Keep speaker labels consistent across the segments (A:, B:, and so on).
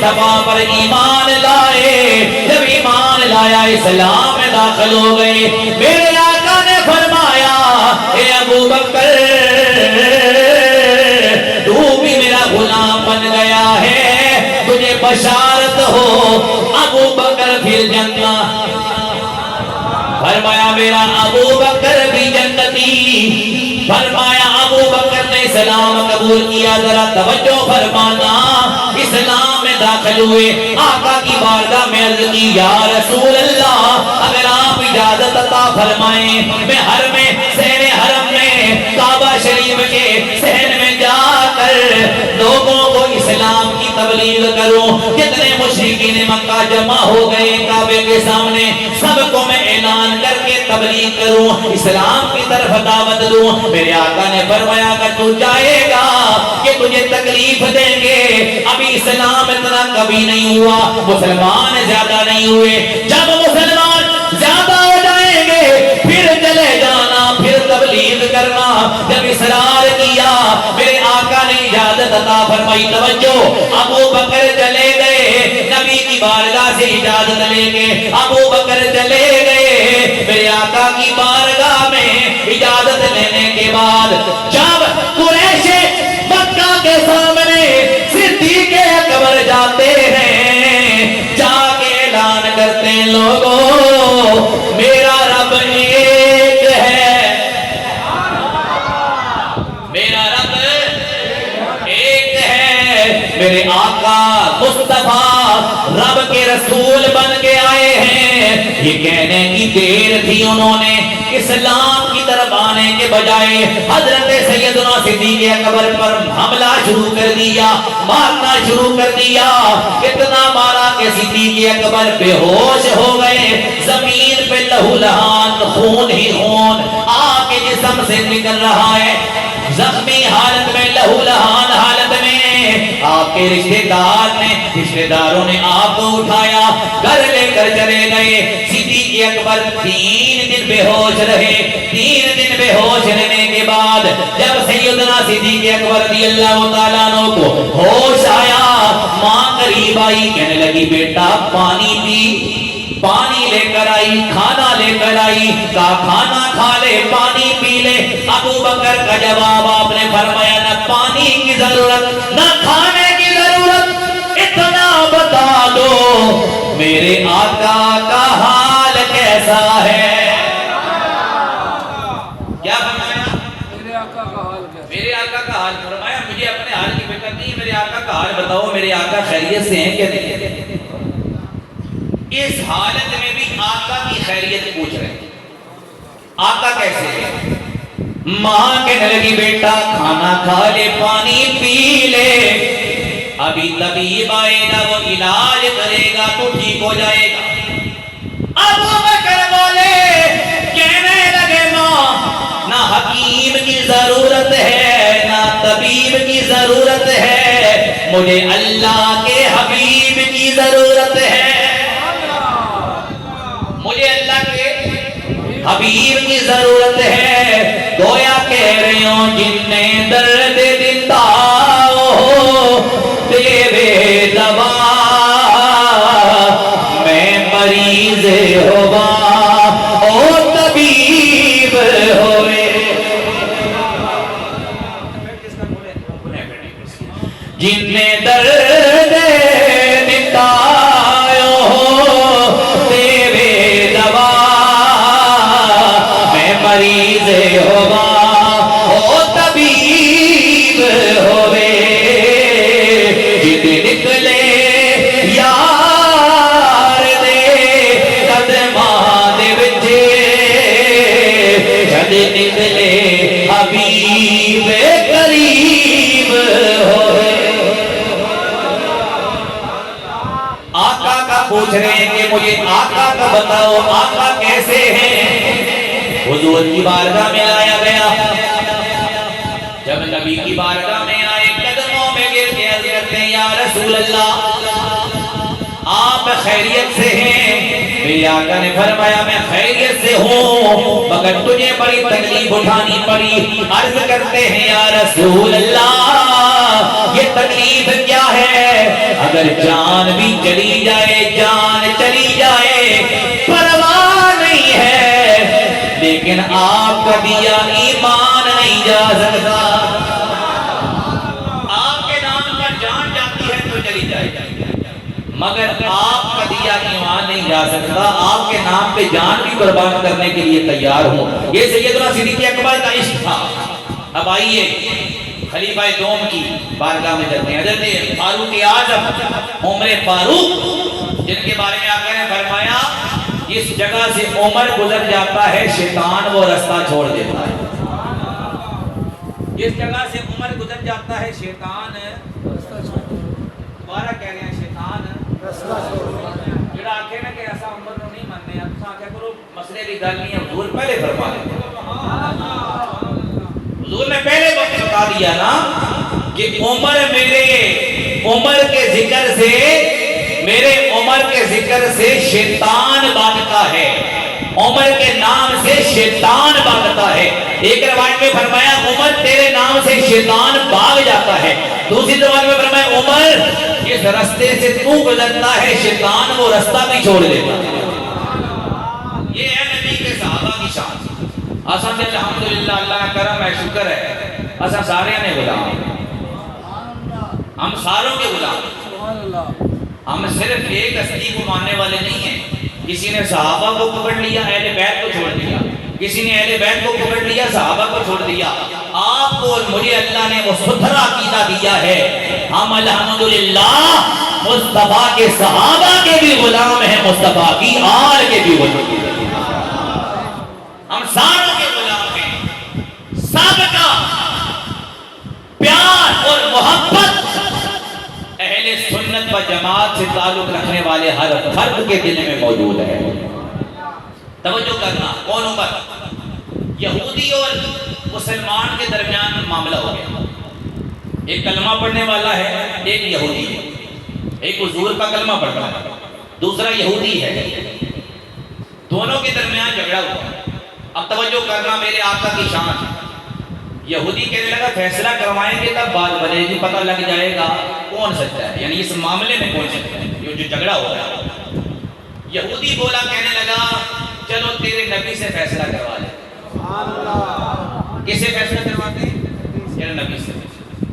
A: مصطفیٰ پر ایمان لائے، جب ایمان لایا اسلام میں داخل ہو گئے، میرے آقا نے فرمایا اے ابو بکر تو بھی میرا غلام بن گیا ہے، تجھے بشارت ہو ابو بکر فی الجنہ۔ فرمایا میرا ابو بکر بھی جنتی، فرمایا ابو بکر نے اسلام قبول کیا، ذرا توجہ فرمانا، اسلام میں داخل ہوئے، آقا کی بارگاہ میں عرض کی یا رسول اللہ اگر آپ اجازت عطا فرمائیں میں حرم سین حرم میں کعبہ شریف کے صحن میں جا کر لوگوں کو اسلام کی تبلیغ کروں، جتنے مشرکین مکہ جمع ہو گئے کعبے کے سامنے سب کو میں اعلان کر کے تبلیغ کروں، اسلام کی طرف دعوت دوں۔ میرے آقا نے فرمایا کہ تو جائے گا کہ تجھے تکلیف دیں گے، ابھی اسلام اتنا کبھی نہیں ہوا، مسلمان زیادہ نہیں ہوئے، جب مسلمان زیادہ ہو جائیں گے پھر چلے جانا، پھر تبلیغ کرنا۔ جب اصرار کیا میرے آقا نے اجازت عطا فرمائی، توجہ، ابو بکر چلے گئے، نبی کی بارگاہ سے اجازت لے کے ابو بکر چلے گئے میرے آقا کی بارگاہ میں اجازت لینے کے بعد جب قریش مکہ کے سامنے صدیق اکبر جاتے ہیں، جا کے اعلان کرتے ہیں لوگوں میرا رب ایک ہے، میرا رب ایک ہے، میرے آقا مصطفیٰ رب کے رسول بن کے آئے ہیں۔ یہ کہنے کی دیر تھی، انہوں نے اسلام کی طرف آنے کے بجائے حضرت سیدنا صدیق اکبر پر حملہ شروع کر دیا، مارنا شروع کر دیا، اتنا مارا کہ صدیق اکبر بے ہوش ہو گئے، زمین پہ لہو لہان خون ہی خون آپ کے جسم سے نکل رہا ہے، زخمی حالت میں لہو لہان حالت میں آپ کے رشتہ داروں نے آپ کو اٹھایا، گھر لے کر چلے گئے۔ صدیق اکبر 3 دن بے ہوش رہے، 3 دن بے ہوش رہنے کے بعد جب سیدنا صدیق اکبر رضی اللہ تعالیٰ عنہ کو ہوش آیا، ماں قریب آئی، کہنے لگی بیٹا پانی پی، پانی لے کر آئی، کھانا لے کر آئی، کہا کھانا کھا لے پانی پی لے۔ ابو بکر کا جواب آپ نے فرمایا نہ پانی کی ضرورت نہ کھانے کی ضرورت، اتنا بتا دو میرے آقا کا حال کیسا ہے؟ کیا فرمایا؟ میرے آقا کا حال کیسا؟ میرے آقا کا حال فرمایا مجھے اپنے حال کی فکر نہیں، میرے آقا کا حال بتاؤ، میرے آقا خیریت سے ہیں کہ نہیں؟ اس حالت میں بھی آقا کی خیریت پوچھ رہے ہیں، آقا کیسے ہے؟ ماں کہنے لگی بیٹا کھانا کھا لے پانی پی لے، ابھی طبیب آئے گا وہ علاج کرے گا تو ٹھیک ہو جائے گا۔ ابو بکر بولے کہنے لگے ماں نہ حکیم کی ضرورت ہے نہ طبیب کی ضرورت ہے، مجھے اللہ کے حبیب کی ضرورت ہے، مجھے اللہ کے حبیب کی ضرورت ہے۔ گویا کہہ رہے ہوں جن نے درد دیتا ہو تیرے دوا میں مریض ہوا او طبیب ہوئے، جن نے درد دیتا مریض ہوا او طبیب ہوئے، جد نکلے یار دے قدمان بچے، جد نکلے حبیب قریب ہوئے۔ آقا کا پوچھ رہے ہیں کہ مجھے آقا کا بتاؤ آقا کیسے ہیں؟ حضور کی بارگاہ میں لایا گیا، جب نبی کی بارگاہ میں آئے قدموں میں گر کے عرض کرتے ہیں یا رسول اللہ آپ خیریت سے ہیں؟ میرے آقا نے فرمایا میں خیریت سے ہوں مگر تجھے بڑی تکلیف اٹھانی پڑی۔ عرض کرتے ہیں یا رسول اللہ یہ تکلیف کیا ہے؟ اگر جان بھی چلی جائے، جان چلی جائے پرواہ نہیں ہے، لیکن آپ کا دیا ایمان نہیں جا سکتا۔ آپ کے نام پر جان جاتی ہے تو چلی جائے، مگر آپ کا دیا ایمان نہیں جا سکتا۔ آپ کے نام پہ جان بھی قربان کرنے کے لیے تیار ہوں۔ یہ سیدنا صدیق اکبر کا عشق تھا۔ اب آئیے خلیفہ دوم کی بارگاہ میں چلتے ہیں۔ حضرت فاروق اعظم عمر فاروق، جن کے بارے میں آقا نے فرمایا اس جگہ سے عمر گزر جاتا ہے شیطان وہ رستہ چھوڑ دیتا ہے۔ اس جگہ سے عمر گزر جاتا ہے شیطان دوبارہ کہہ رہے ہیں شیطان جڑا آکھے نا کہ ایسا عمر نو نہیں مننے، اچھا کیا کرو مسئلے کی گل نہیں ہے، حضور پہلے فرما لیں۔ حضور نے پہلے وقت بتا دیا نا کہ عمر میرے عمر کے ذکر سے، میرے عمر کے ذکر سے شیطان بھاگتا ہے، عمر کے نام سے شیطان بھاگتا ہے۔ ایک روایت میں فرمایا عمر تیرے نام سے شیطان بھاگ جاتا ہے، دوسری روایت میں فرمایا عمر اس رستے سے تو گزرتا ہے شیطان وہ رستہ بھی چھوڑ دیتا ہے۔ یہ ہے نبی کے صحابہ کی شان۔ اساں تے الحمدللہ اللہ کا کرم ہے، شکر ہے، اساں سارے نے غلام، ہم ساروں کے غلام، ہم صرف ایک ہستی کو ماننے والے نہیں ہیں۔ کسی نے صحابہ کو پکڑ لیا، اہل بیت کو چھوڑ دیا، کسی نے اہل بیت کو پکڑ لیا، صحابہ کو چھوڑ دیا۔ آپ کو اور مجھے اللہ نے وہ ستھرا عقیدہ دیا ہے، ہم الحمدللہ مصطفیٰ کے صحابہ کے بھی غلام ہیں، مصطفیٰ کی آل کے بھی غلام ہیں، ہم ساروں کے غلام ہیں۔ سب کا پیار اور محبت اہل سنت و جماعت سے تعلق رکھنے والے ہر فرد کے دل میں موجود ہے۔ توجہ کرنا، کون عمر؟ یہودی اور مسلمان کے درمیان معاملہ ہو گیا۔ ایک کلمہ پڑھنے والا ہے، ایک یہودی ہے، ایک حضور کا کلمہ پڑھتا ہے، دوسرا یہودی ہے، دونوں کے درمیان جھگڑا ہوا۔ اب توجہ کرنا میرے آقا کی شان۔ یہودی کہنے لگا فیصلہ کروائیں گے تب بات بنے گی، پتہ لگ جائے گا کون سچا ہے، یعنی اس معاملے میں کون سچا ہے، یہ جو جھگڑا ہو رہا ہے۔ یہودی بولا، کہنے لگا چلو تیرے نبی سے فیصلہ کروا لیں۔ کسے فیصلہ کرواتے ہیں؟ تیرے نبی سے۔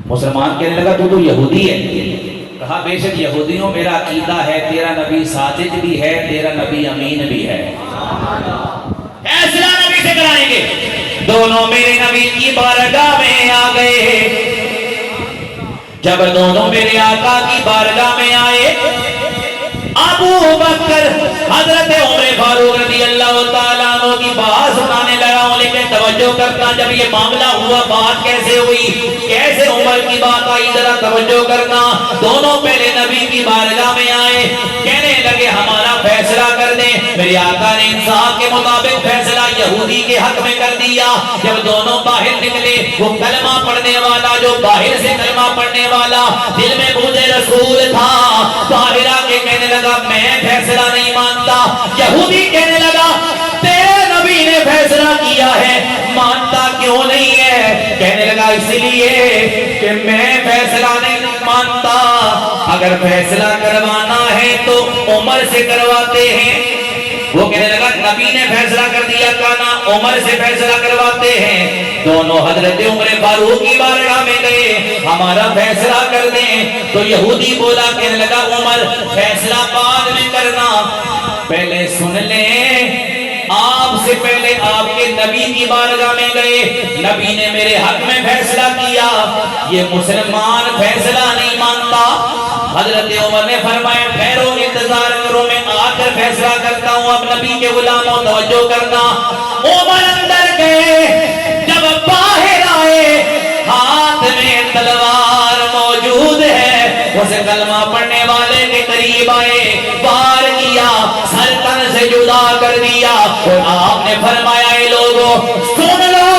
A: مسلمان کہنے لگا تو یہودی ہے۔ کہا بے شک یہودیوں میرا عقیدہ ہے تیرا نبی صادق بھی ہے، تیرا نبی امین بھی ہے، فیصلہ نبی سے کرائیں گے۔ دونوں میرے نبی کی بارگاہ میں آ گئے۔ جب دونوں میرے آقا کی بارگاہ میں آئے، ابو بکر حضرت عمر فاروق رضی اللہ تعالیٰ عنہ کی بات سنانے لگا ہوں، لیکن توجہ کرنا جب یہ معاملہ ہوا بات کیسے ہوئی، کیسے عمر کی بات آئی، ذرا توجہ کرنا۔ دونوں پہلے نبی کی بارگاہ میں آئے، کہنے لگے ہمارا فیصلہ کر دیں۔ میرے آقا نے انصاف کے مطابق فیصلہ یہودی کے حق میں کر دیا۔ جب دونوں باہر نکلے، وہ کلمہ پڑھنے والا جو باہر سے کلمہ پڑھنے والا دل میں بوجھ رسول تھا، باہر آ کے کہنے لگا میں فیصلہ نہیں مانتا۔ یہودی کہنے لگا تیرے نبی نے فیصلہ کیا ہے، مانتا کیوں نہیں ہے؟ کہنے لگا اس لیے کہ میں فیصلہ نہیں مانتا، اگر فیصلہ کروانا ہے تو عمر سے کرواتے ہیں۔ وہ کہنے لگا نبی نے فیصلہ کر دیا، کہنا عمر سے فیصلہ کرواتے ہیں۔ دونوں حضرت عمر فاروق کی بارگاہ میں گئے، ہمارا فیصلہ کر دیں۔ تو یہودی بولا، کہنے لگا عمر فیصلہ بعد میں کرنا، پہلے سن لیں، آپ سے پہلے آپ کے نبی کی بارگاہ میں گئے، نبی نے میرے حق میں فیصلہ کیا، یہ مسلمان فیصلہ نہیں مانتا۔ حضرت عمر نے فرمایا ٹھہرو انتظار کرو، میں آ کر فیصلہ کرتا ہوں۔ اب نبی کے غلاموں توجہ کرنا، عمر اندر گئے، جب باہر آئے ہاتھ میں تلوار موجود ہے، اس کلمہ پڑھنے والے کے قریب آئے، وار کیا، سر تن سے جدا کر دیا، اور آپ نے فرمایا اے لوگوں سن لو،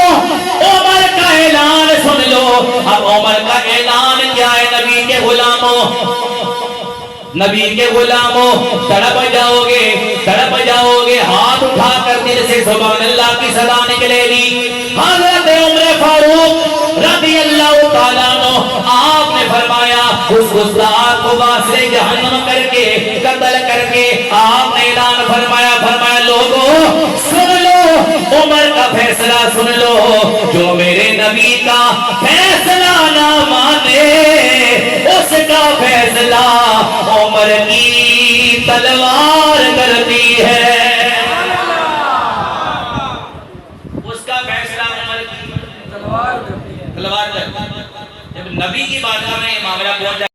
A: عمر کا اعلان سن لو۔ اب عمر کا اعلان کیا ہے؟ نبی کے غلاموں، نبی کے غلاموں تڑپ جاؤ گے، ہاتھ اٹھا کر دل سے سبحان اللہ کی صدا نکلے گی۔ حضرت عمر فاروق رضی اللہ تعالیٰ عنہ آپ نے فرمایا اس گستاخ کو واسطے جہنم کر کے قتل کر کے آپ نے اعلان فرمایا لوگوں سن لو عمر کا فیصلہ سن لو جو میرے نبی کا فیصلہ نہ مانے اس کا فیصلہ عمر کی تلوار کرتی ہے اس کا فیصلہ عمر کی تلوار کرتی ہے جب نبی کی بارگاہ میں یہ معاملہ پہنچ جائے